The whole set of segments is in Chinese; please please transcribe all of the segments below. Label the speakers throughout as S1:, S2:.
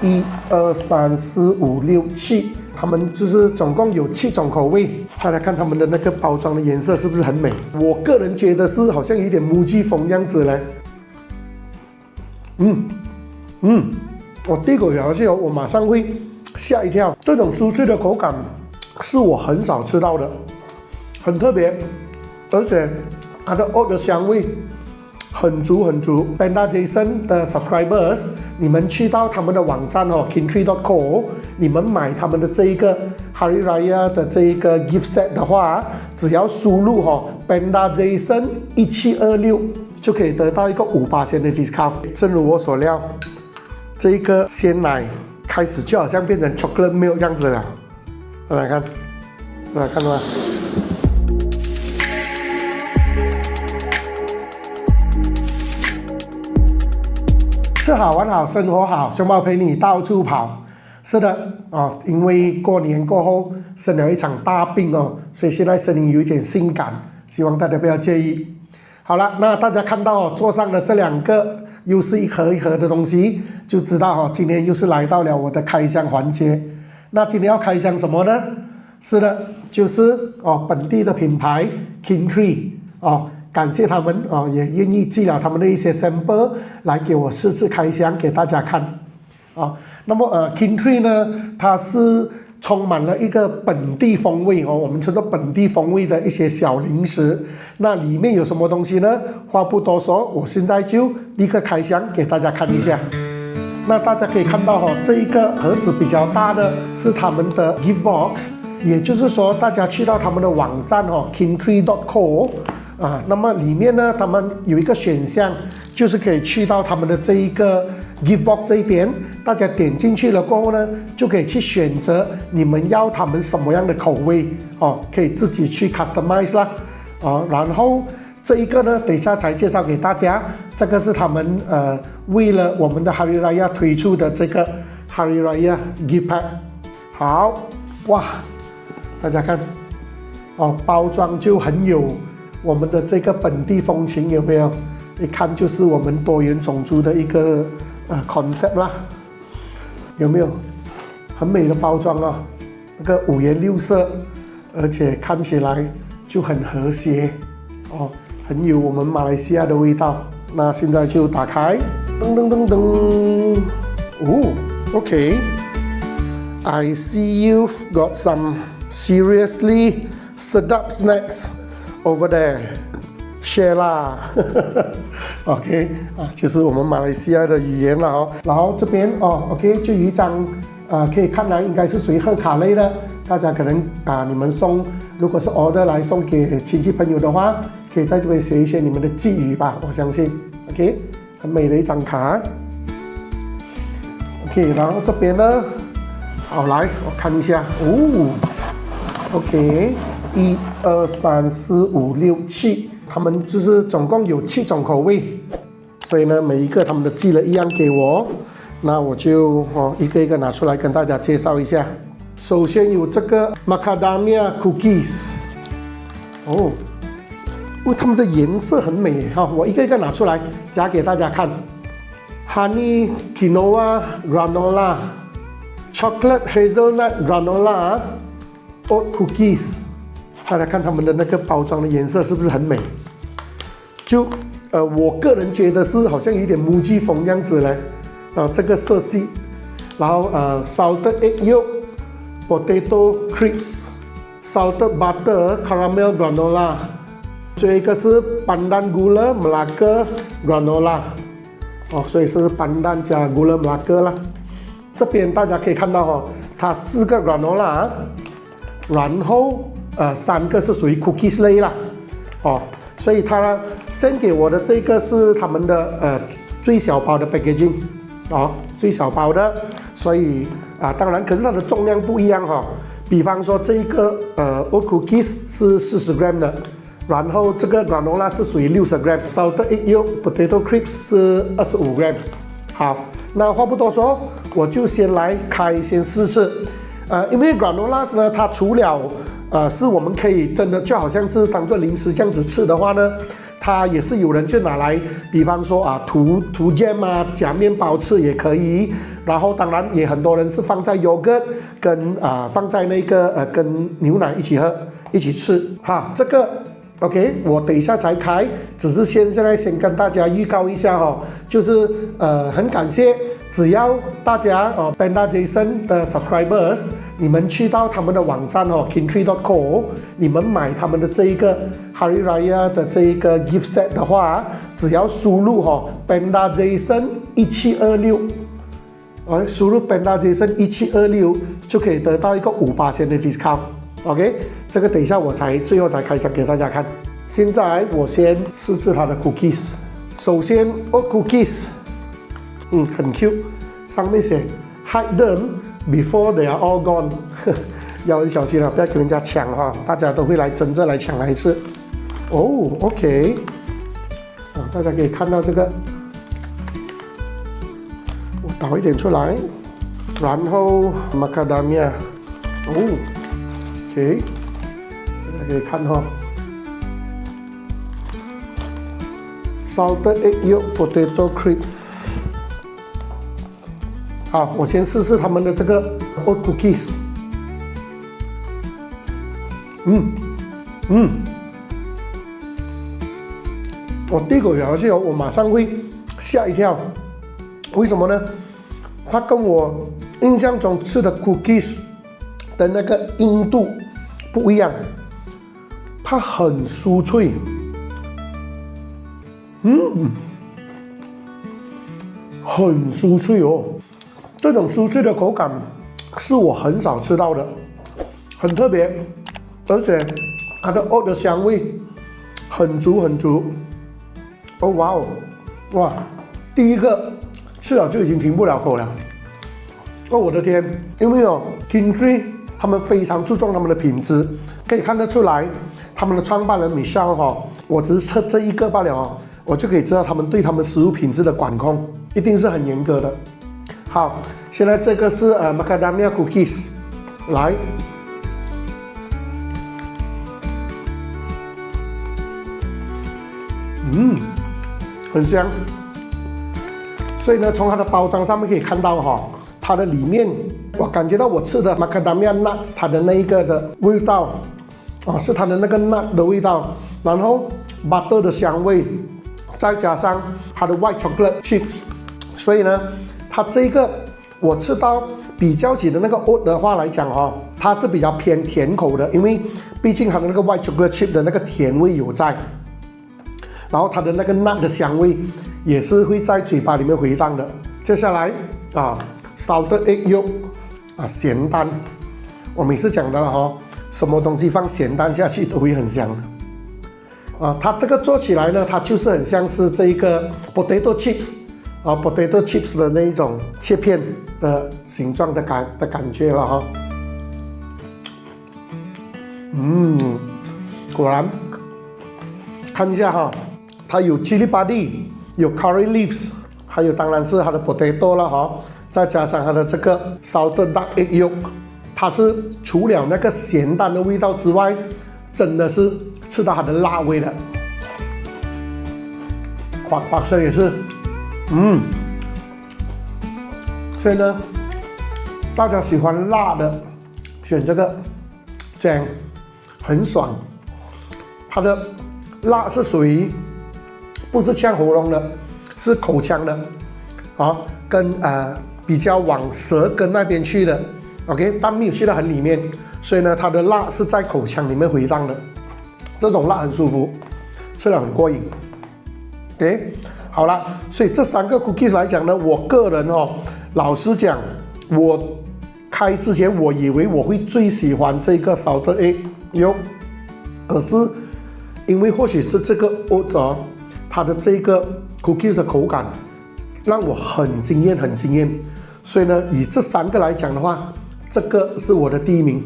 S1: 1、2、3、4、5、6、7，他们就是总共有7种口味。大家看他们的那个包装的颜色是不是很美？我个人觉得是好像有点木吉风样子嘞。我第一口咬下去我马上会吓一跳。这种酥脆的口感是我很少吃到的，很特别，而且它的 oat 的香味很足很足。Panda Jason 的 subscribers， 你们去到他们的网站Kintree.co， 你们买他们的这一个 Hari Raya 的这一个 gift set 的话，只要输入Panda Jason 1726就可以得到一个5%的 discount。正如我所料，这一个鲜奶开始就好像变成 chocolate milk 这样子了。大家看，大家看到吗？吃好玩好生活好，熊猫陪你到处跑。是的因为过年过后生了一场大病所以现在声音有一点性感，希望大家不要介意。好了，那大家看到桌上的这2个又是一盒一盒的东西，就知道今天又是来到了我的开箱环节。那今天要开箱什么呢？是的，就是本地的品牌 Kintree 感谢他们也愿意寄了他们的一些 sample 来给我试试开箱给大家看那么Kintree 呢，它是充满了一个本地风味我们称作本地风味的一些小零食。那里面有什么东西呢？话不多说，我现在就立刻开箱给大家看一下。那大家可以看到这一个盒子比较大的是他们的 gift box， 也就是说大家去到他们的网站Kintree.co那么里面呢，他们有一个选项，就是可以去到他们的这一个 gift box 这一边，大家点进去了过后呢，就可以去选择你们要他们什么样的口味可以自己去 customize 啦然后这一个呢，等一下才介绍给大家。这个是他们为了我们的 Hari Raya 推出的这个 Hari Raya Gift Pack。好，哇，大家看包装就很有我们的这个本地风情，有没有？一看就是我们多元种族的一个concept 啦，有没有？很美的包装那个5颜6色，而且看起来就很和谐很有我们马来西亚的味道。那现在就打开，噔噔噔噔，OK。I see you've got some seriously sedap snacks over there， share 啦，OK 就是我们马来西亚的语言了然后这边OK 就有一张可以看来应该是属于贺卡类的，大家可能你们如果是 order 来送给亲戚朋友的话，可以在这边写一些你们的寄语吧，我相信 OK 很美的一张卡 OK。 然后这边呢，好来我看一下OK 1、2、3、4、5、6、7，他们就是总共有7种口味，所以呢每一个他们都寄了一样给我，那我就一个一个拿出来跟大家介绍一下。首先有这个 Macadamia Cookies， 他们的颜色很美我一个一个拿出来夹给大家看。 Honey Quinoa Granola， Chocolate Hazelnut Granola， Oat Cookies。大家看他们的那个包装的颜色是不是很美？就我个人觉得是好像有点木吉风样子嘞这个色系。然后salted egg yolk、potato crisps、salted butter caramel granola， 最后一个是 pandan gula Melaka granola， 所以是 pandan 加 gula Melaka 啦。这边大家可以看到它4个 granola， 然后3个是属于 cookies 类啦所以他send给我的这个是他们的最小包的 packaging 最小包的，所以当然可是它的重量不一样比方说这一个oat cookies 是40 gram 的，然后这个 granola 是属于60 gram，salted egg yolk、potato crisps 是25 gram。好，那话不多说，我就先来先试吃。因为 granola 呢，它除了是我们可以真的就好像是当做零食这样子吃的话呢，它也是有人就拿来，比方说涂 jam 夹面包吃也可以。然后当然也很多人是放在 yogurt 跟放在那个跟牛奶一起喝一起吃哈。这个 OK， 我等一下才开，只是现在先跟大家预告一下就是很感谢。只要大家Panda Jason 的 subscribers， 你们去到他们的网站Kintry.co， 你们买他们的这一个 Hari Raya 的这一个 gift set 的话，只要输入Panda Jason 1726，输入 Panda Jason 1726就可以得到一个5%的 discount。OK， 这个等一下我最后才开箱给大家看。现在我先试吃它的 cookies， 首先cookies。很 cute， 上面写 hide them before they are all gone 要很小心不要给人家抢大家都会来争着来抢来吃。OK， 大家可以看到这个，我倒一点出来，然后 macadamia， OK， 大家可以看salted egg yolk potato crisps。好，我先试试他们的这个 oat cookies。我第一口咬下去我马上会吓一跳，为什么呢？它跟我印象中吃的 cookies 的那个硬度不一样，它很酥脆。很酥脆这种酥脆的口感是我很少吃到的，很特别，而且它的 oat 的香味很足很足。哇！第一个吃了就已经停不了口了。我的天！因为Kintry 他们非常注重他们的品质，可以看得出来，他们的创办人 Michelle 我只是测这一个罢了我就可以知道他们对他们食物品质的管控一定是很严格的。好，现在这个是macadamia cookies， 来，很香。所以呢，从它的包装上面可以看到它的里面，我感觉到我吃的 macadamia nuts 它的那一个的味道是它的那个 nut 的味道，然后 butter 的香味，再加上它的 white chocolate chips， 所以呢。它这个我吃到比较起的那个 oat 的话来讲它是比较偏甜口的，因为毕竟它的那个 white chocolate chip 的那个甜味有在，然后它的那个 nut 的香味也是会在嘴巴里面回荡的。接下来salted egg yolk 咸蛋，我每次讲的了什么东西放咸蛋下去都会很香的它这个做起来呢，它就是很像是这个 potato chips。potato chips 的那一种切片的形状的感觉了果然，看一下它有 chili padi， 有 curry leaves， 还有当然是它的 potato 了再加上它的这个 salted duck egg yolk， 它是除了那个咸蛋的味道之外，真的是吃到它的辣味的。花生也是。所以呢，大家喜欢辣的，选这个，这样很爽。它的辣是属于不是呛喉咙的，是口腔的，跟比较往舌根那边去的 ，OK， 但没有去到很里面，所以呢，它的辣是在口腔里面回荡的，这种辣很舒服，吃了很过瘾。OK。好了，所以这3个 cookies 来讲呢，我个人老实讲，我开之前我以为我会最喜欢这个 salted egg yolk， 可是因为或许是这个 oat 它的这个 cookies 的口感让我很惊艳，所以呢，以这3个来讲的话，这个是我的第一名，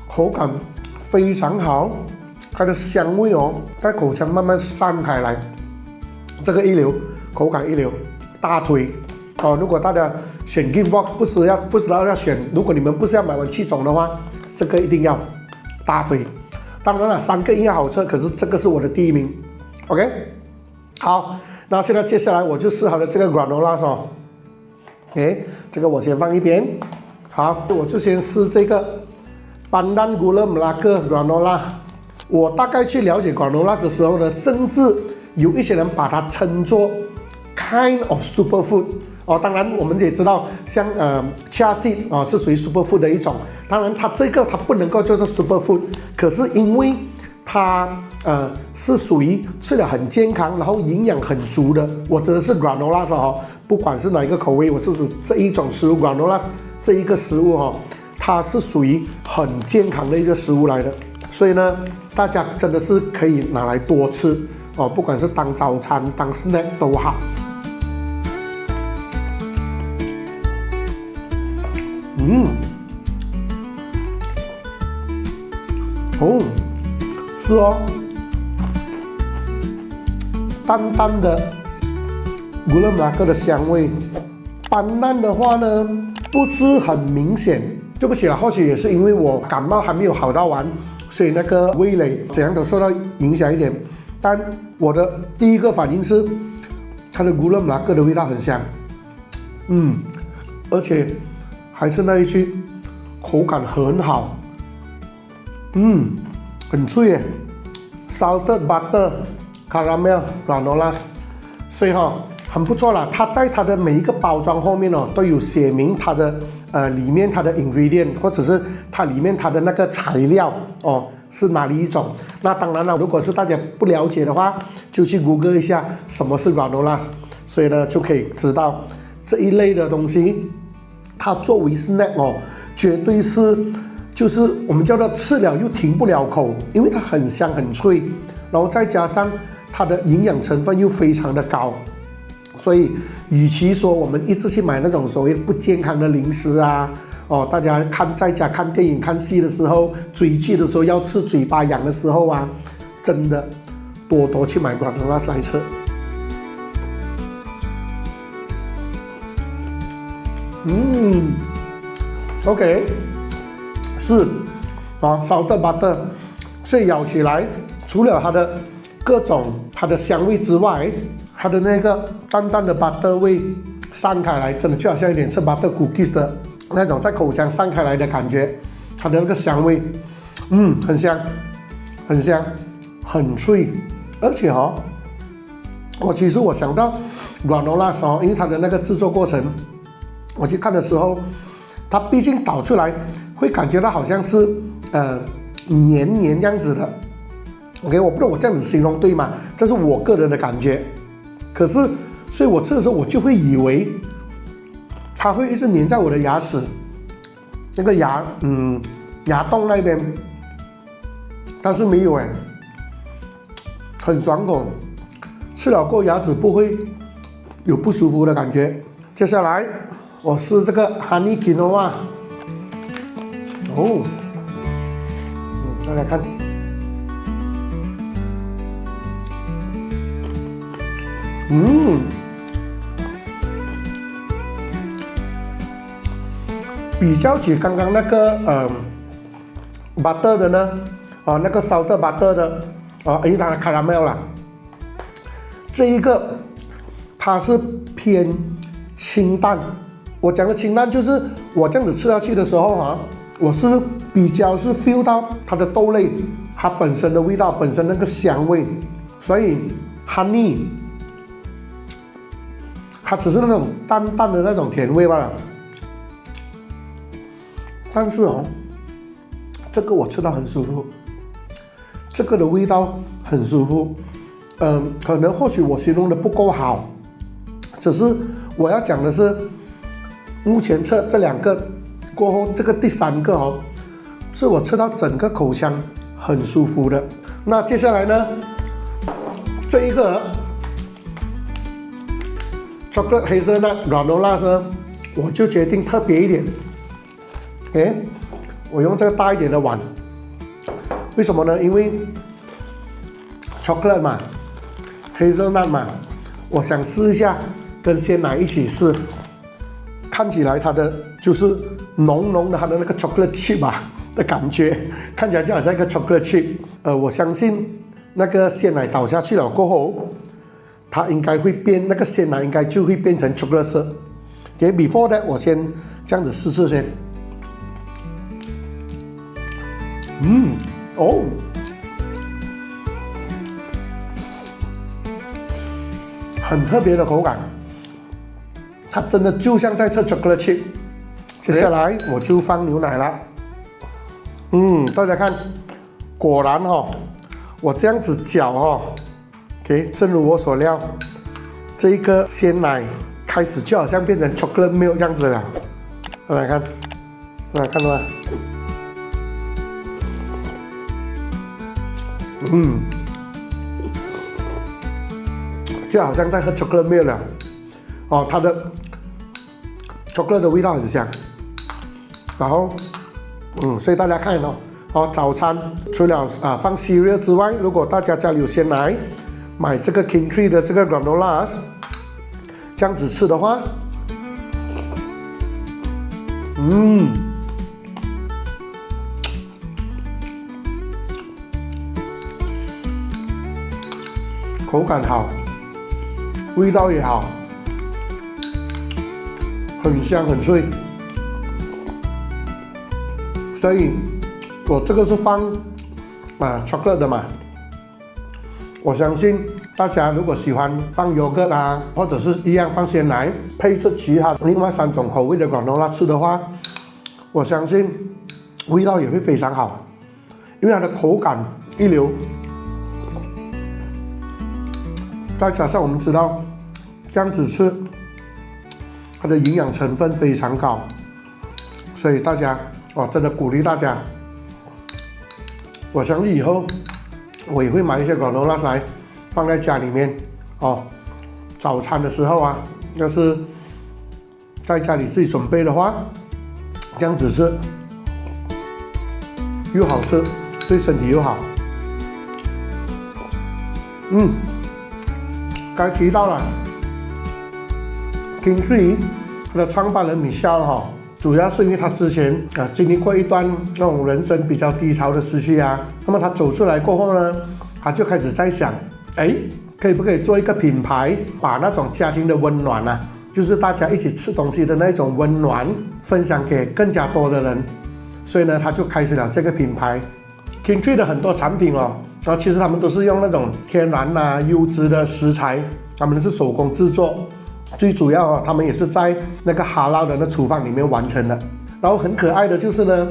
S1: 口感非常好。它的香味在口腔慢慢散开来，这个一流，口感一流，大推如果大家选 gift box 不知道要选，如果你们不是要买完7种的话，这个一定要大推。当然了，3个一样好吃，可是这个是我的第1名。OK， 好，那现在接下来我就试好了这个 granola 哦。这个我先放一边。好，我就先试这个 Pandan Gula Melaka granola。我大概去了解 granola 的时候呢，甚至有一些人把它称作 kind of superfood。当然我们也知道，像chia seed 是属于 superfood 的一种。当然它不能够叫做 superfood， 可是因为它是属于吃了很健康，然后营养很足的。我指的是 granola 不管是哪一个口味，我是指这一种食物 granola 这一个食物它是属于很健康的一个食物来的。所以呢，大家真的是可以拿来多吃不管是当早餐、当 snack 都好。是淡淡的Gula Melaka的香味。Pandan的话呢，不是很明显。对不起啦，或许也是因为我感冒还没有好到完，所以那个味蕾怎样都受到影响一点。但我的第一个反应是，它的Gula Melaka的味道很香，而且还是那一句，口感很好，很脆耶 ，salted butter caramel granola， 所以很不错啦。它在它的每一个包装后面都有写明它的里面它的 ingredient， 或者是它里面它的那个材料是哪里一种。那当然了，如果是大家不了解的话，就去 Google 一下什么是 granola， 所以呢就可以知道这一类的东西，它作为 snack 绝对是就是我们叫做吃了又停不了口，因为它很香很脆，然后再加上它的营养成分又非常的高。所以，与其说我们一直去买那种所谓不健康的零食大家在家看电影、看戏的时候、追剧的时候要吃嘴巴痒的时候真的多去买 granola 来吃。OK， 是salted butter， 所以咬起来，除了它的各种它的香味之外，它的那个淡淡的 butter 味散开来，真的就好像有点吃 butter cookies 的那种在口腔散开来的感觉。它的那个香味，很香，很香，很脆，而且其实我想到 granola 因为它的那个制作过程，我去看的时候，它毕竟倒出来会感觉到好像是黏黏这样子的。OK， 我不知道我这样子形容对吗？这是我个人的感觉。可是，所以我吃的时候，我就会以为它会一直粘在我的牙齿，那个牙洞那边，但是没有很爽口，吃了过后牙齿不会有不舒服的感觉。接下来我试这个 Honey Quinoa， 再来看。比较起刚刚那个butter 的呢，那个 salted butter 的，因为它的 caramel 啦，这一个它是偏清淡。我讲的清淡就是我这样子吃下去的时候我是比较是 feel 到它的豆类它本身的味道，本身那个香味，所以 honey。它只是那种淡淡的那种甜味罢了，但是这个我吃到很舒服，这个的味道很舒服，可能或许我形容的不够好，只是我要讲的是，目前吃这2个过后，这个第3个是我吃到整个口腔很舒服的。那接下来呢，这一个Chocolate Hazelnut Granola 呢，我就决定特别一点。我用这个大一点的碗，为什么呢？因为 Chocolate 嘛 ，Hazelnut 嘛，我想试一下跟鲜奶一起试。看起来它的就是浓浓的它的那个 chocolate chip 的感觉，看起来就好像一个 chocolate chip。我相信那个鲜奶倒下去了过后，它应该会变，那个鲜奶应该就会变成 chocolate 色。before that 我先这样子试试先。很特别的口感，它真的就像在吃 chocolate chip。接下来我就放牛奶了。大家看，果然我这样子搅正如我所料，这个鲜奶开始就好像变成 chocolate milk 这样子了。大家看到吗？就好像在喝 chocolate milk 了。它的 chocolate 的味道很香。然后，所以大家看早餐除了放 cereal 之外，如果大家家里有鲜奶，买这个 King Tree 的这个 granola， 这样子吃的话，口感好，味道也好，很香很脆。所以我这个是放chocolate 的嘛，我相信大家如果喜欢放 yogurt 或者是一样放鲜奶，配着其他另外3种口味的 granola 吃的话，我相信味道也会非常好，因为它的口感一流，再加上我们知道这样子吃，它的营养成分非常高，所以大家真的鼓励大家，我相信以后我也会买一些 granola 来放在家里面早餐的时候要是在家里自己准备的话，这样子吃又好吃，对身体又好。该提到了 King Tree 它的创办人Michelle主要是因为他之前经历过一段那种人生比较低潮的时期那么他走出来过后呢，他就开始在想，可不可以做一个品牌，把那种家庭的温暖就是大家一起吃东西的那种温暖分享给更加多的人，所以呢，他就开始了这个品牌。King Tree 的很多产品其实他们都是用那种天然优质的食材，他们是手工制作。最主要他们也是在那个哈拉的那厨房里面完成的。然后很可爱的就是呢，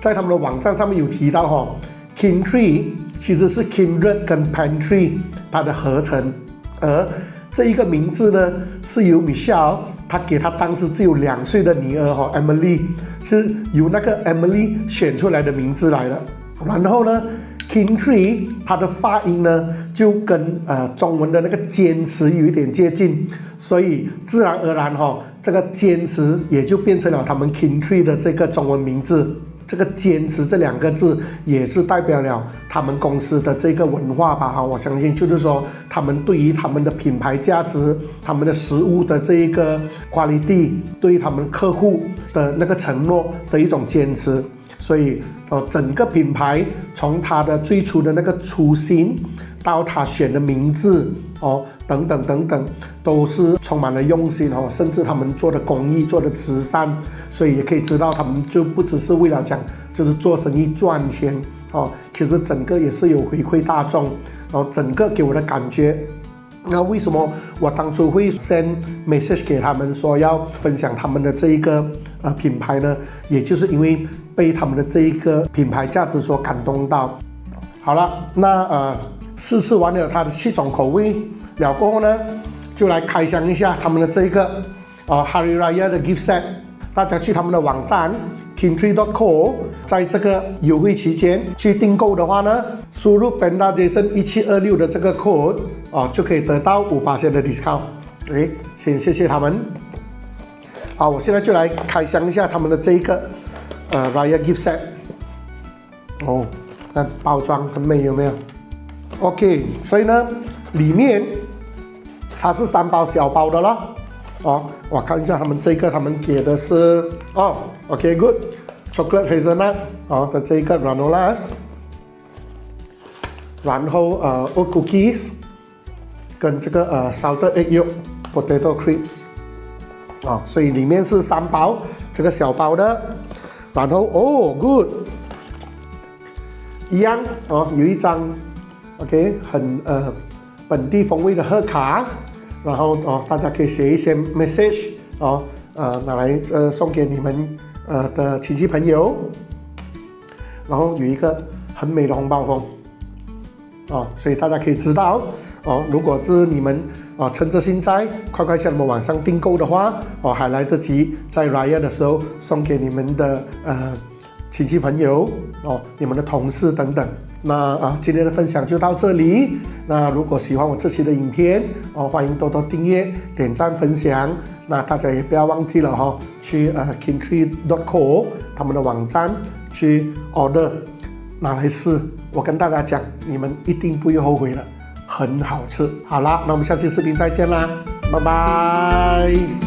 S1: 在他们的网站上面有提到King Tree 其实是 Kindred 跟 Pantry 它的合成，而这一个名字呢是由 Michelle 她给她当时只有2岁的女儿Emily 是由那个 Emily 选出来的名字来的。然后呢King Tree 它的发音呢就跟中文的那个坚持有一点接近，所以自然而然这个坚持也就变成了他们 King Tree 的这个中文名字。这个坚持这2个字也是代表了他们公司的这个文化吧我相信就是说他们对于他们的品牌价值，他们的食物的这一个 quality， 对于他们客户的那个承诺的一种坚持。所以整个品牌从它的最初的那个初心到它选的名字等等等等，都是充满了用心甚至他们做的公益做的慈善，所以也可以知道他们就不只是为了讲就是做生意赚钱其实整个也是有回馈大众。然后整个给我的感觉，那为什么我当初会 send message 给他们说要分享他们的这一个品牌呢？也就是因为被他们的这一个品牌价值所感动到。好了，那试吃完了它的7种口味了过后呢，就来开箱一下他们的这一个Hari Raya 的 gift set。大家去他们的网站 kingtree.co， 在这个优惠期间去订购的话呢，输入 PandaJason1726 的这个 code 就可以得到5% 的 discount。先谢谢他们。好，我现在就来开箱一下他们的这一个Raya gift set。看包装很美，有没有 ？OK， 所以呢，里面它是3包小包的啦。我看一下他们这个，他们给的是OK good， chocolate hazelnut 的这个 granolas， 然后oat cookies 跟这个salted egg yolk potato crisps 所以里面是3包，这个小包的，然后good， 一样有一张 OK 很本地风味的贺卡，然后大家可以写一些 message 拿来送给你们的亲戚朋友，然后有一个很美的红包封所以大家可以知道如果是你们趁着现在快向我们网上订购的话还来得及在 Raya 的时候送给你们的亲戚朋友你们的同事等等。那今天的分享就到这里。那如果喜欢我这期的影片欢迎多多订阅、点赞、分享。那大家也不要忘记了去kintree.co 他们的网站去 order 拿来试。我跟大家讲，你们一定不会后悔的，很好吃。好啦，那我们下期视频再见啦，拜拜。